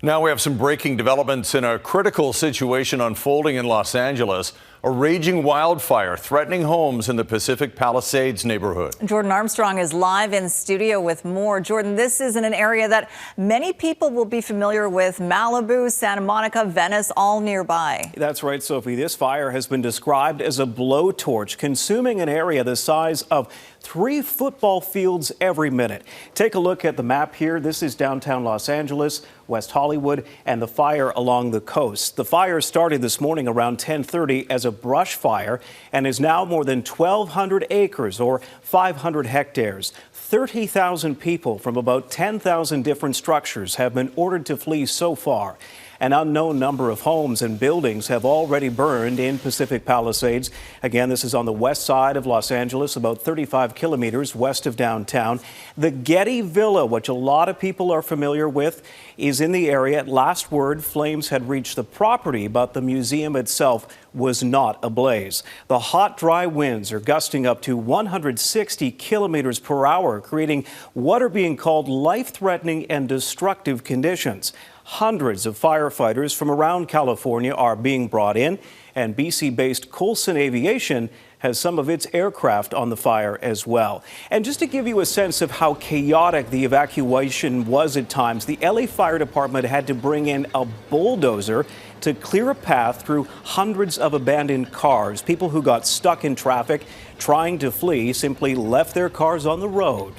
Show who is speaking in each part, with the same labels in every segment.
Speaker 1: Now we have some breaking developments in a critical situation unfolding in Los Angeles. A raging wildfire threatening homes in the Pacific Palisades neighborhood.
Speaker 2: Jordan Armstrong is live in studio with more. Jordan, this is in an area that many people will be familiar with. Malibu, Santa Monica, Venice, all nearby.
Speaker 3: That's right, Sophie. This fire has been described as a blowtorch, consuming an area the size of 3 football fields every minute. Take a look at the map here. This is downtown Los Angeles, West Hollywood, and the fire along the coast. The fire started this morning around 10:30 as a brush fire and is now more than 1,200 acres or 500 hectares. 30,000 people from about 10,000 different structures have been ordered to flee so far. An unknown number of homes and buildings have already burned in Pacific Palisades. Again, this is on the west side of Los Angeles, about 35 kilometers west of downtown. The Getty Villa, which a lot of people are familiar with, is in the area. At last word, flames had reached the property, but the museum itself was not ablaze. The hot, dry winds are gusting up to 160 kilometers per hour, creating what are being called life-threatening and destructive conditions. Hundreds of firefighters from around California are being brought in, and BC-based Coulson Aviation has some of its aircraft on the fire as well. And just to give you a sense of how chaotic the evacuation was at times, the LA Fire Department had to bring in a bulldozer to clear a path through hundreds of abandoned cars. People who got stuck in traffic trying to flee simply left their cars on the road.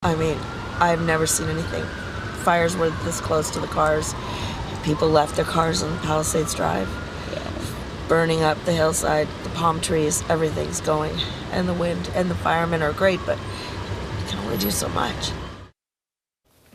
Speaker 4: I mean, I've never seen anything. Fires were this close to the cars. People left their cars on Palisades Drive, burning up the hillside, the palm trees, everything's going. And the wind and the firemen are great, but you can only do so much.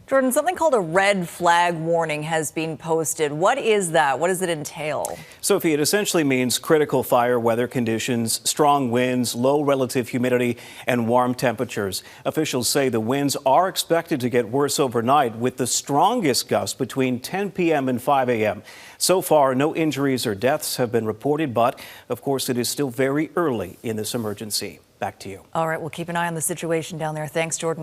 Speaker 2: Jordan, something called a red flag warning has been posted. What is that? What does it entail?
Speaker 3: Sophie, it essentially means critical fire weather conditions, strong winds, low relative humidity, and warm temperatures. Officials say the winds are expected to get worse overnight, with the strongest gusts between 10 p.m. and 5 a.m. So far, no injuries or deaths have been reported, but of course, it is still very early in this emergency. Back to you.
Speaker 2: All right, we'll keep an eye on the situation down there. Thanks, Jordan.